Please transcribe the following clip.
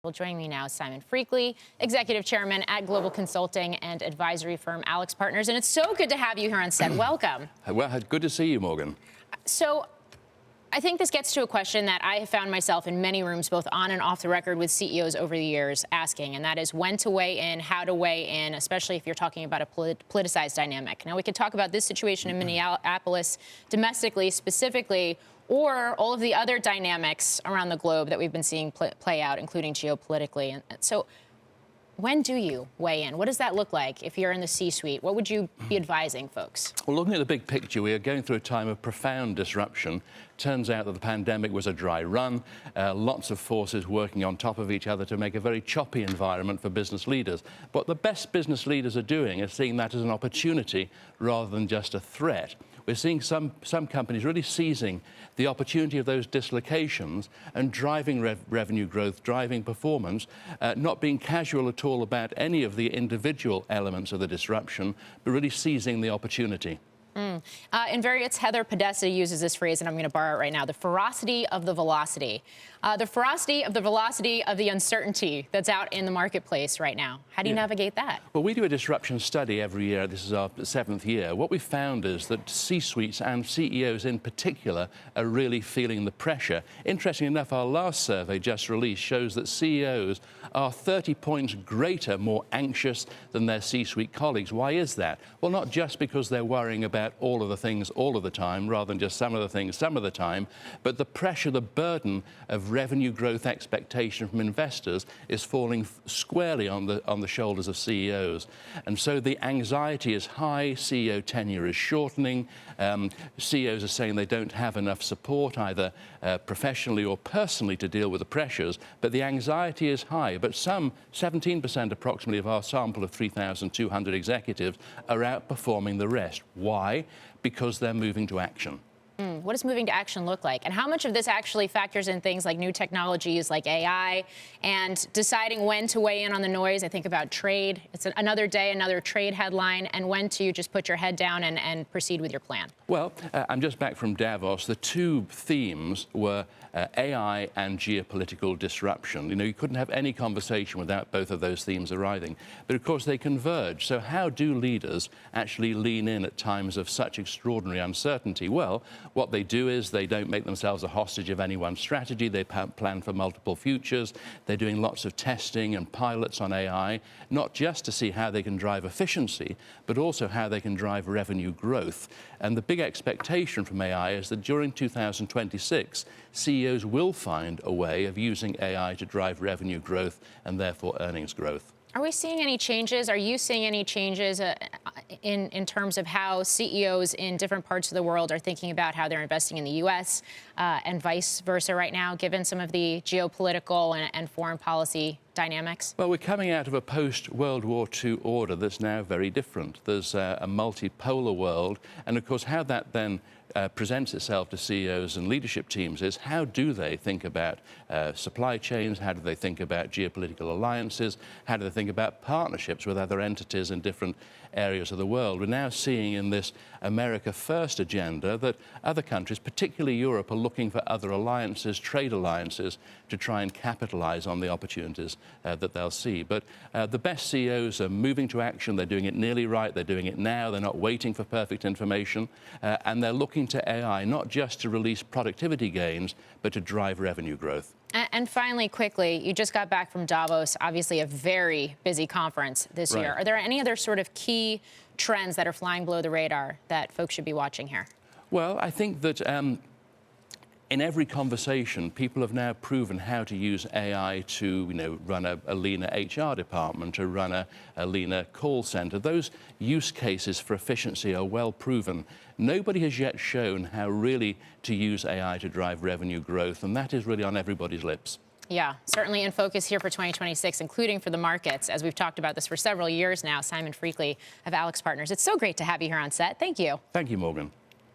Well, joining me now is Simon Freakley, Executive Chairman at global consulting and advisory firm AlixPartners. And it's so good to have you here on set. Welcome. Well, good to see you, Morgan. So I think this gets to a question that I have found myself in many rooms, both on and off the record, with CEOs over the years asking, and that is when to weigh in, how to weigh in, especially if you're talking about a politicized dynamic. Now, we could talk about this situation in Minneapolis domestically, specifically, or all of the other dynamics around the globe that we've been seeing play out, including geopolitically. And so when do you weigh in? What does that look like if you're in the C-suite? What would you be advising folks? Well, looking at the big picture, we are going through a time of profound disruption. Turns out that the pandemic was a dry run, lots of forces working on top of each other to make a very choppy environment for business leaders. What the best business leaders are doing is seeing that as an opportunity rather than just a threat. We're seeing some companies really seizing the opportunity of those dislocations and driving revenue growth, driving performance, not being casual at all about any of the individual elements of the disruption, but really seizing the opportunity. In Variet's Heather Podesta uses this phrase, and I'm going to borrow it right now, the ferocity of the velocity. The ferocity of the velocity of the uncertainty that's out in the marketplace right now. How do you navigate that? Well, we do a disruption study every year. This is our 7th year. What we found is that C-suites and CEOs in particular are really feeling the pressure. Interestingly enough, our last survey just released shows that CEOs are 30 points greater, more anxious than their C-suite colleagues. Why is that? Well, not just because they're worrying about all of the things all of the time, rather than just some of the things some of the time, but the pressure, the burden of revenue growth expectation from investors is falling squarely on the shoulders of CEOs. And so the anxiety is high, CEO tenure is shortening, CEOs are saying they don't have enough support, either professionally or personally, to deal with the pressures, but the anxiety is high. But some, 17% approximately of our sample of 3,200 executives, are outperforming the rest. Why? Because they're moving to action. What does moving to action look like? And how much of this actually factors in things like new technologies like AI and deciding when to weigh in on the noise? I think about trade. It's another day, another trade headline. And when to just put your head down and proceed with your plan? Well, I'm just back from Davos. The two themes were AI and geopolitical disruption. You know, you couldn't have any conversation without both of those themes arriving. But of course, they converge. So how do leaders actually lean in at times of such extraordinary uncertainty? Well, what they do is they don't make themselves a hostage of any one strategy. They plan for multiple futures. They're doing lots of testing and pilots on AI, not just to see how they can drive efficiency, but also how they can drive revenue growth. And the big expectation from AI is that during 2026, CEOs will find a way of using AI to drive revenue growth and therefore earnings growth. Are we seeing any changes? Are you seeing any changes in terms of how CEOs in different parts of the world are thinking about how they're investing in the U.S. And vice versa right now, given some of the geopolitical and foreign policy dynamics? Well, we're coming out of a post-World War II order that's now very different. There's a multipolar world. And of course, how that then presents itself to CEOs and leadership teams is how do they think about supply chains? How do they think about geopolitical alliances? How do they think about partnerships with other entities in different areas of the world? We're now seeing in this America First agenda that other countries, particularly Europe, are looking for other alliances, trade alliances, to try and capitalize on the opportunities that they'll see. But the best CEOs are moving to action. They're doing it nearly right. They're doing it now. They're not waiting for perfect information. And they're looking to AI not just to release productivity gains, but to drive revenue growth. And finally, quickly, you just got back from Davos, obviously a very busy conference this year. Are there any other sort of key trends that are flying below the radar that folks should be watching here? Well, I think that in every conversation, people have now proven how to use AI to, run a leaner HR department, to run a leaner call center. Those use cases for efficiency are well proven. Nobody has yet shown how really to use AI to drive revenue growth, and that is really on everybody's lips. Yeah, certainly in focus here for 2026, including for the markets, as we've talked about this for several years now. Simon Freakley of AlixPartners. It's so great to have you here on set. Thank you. Thank you, Morgan.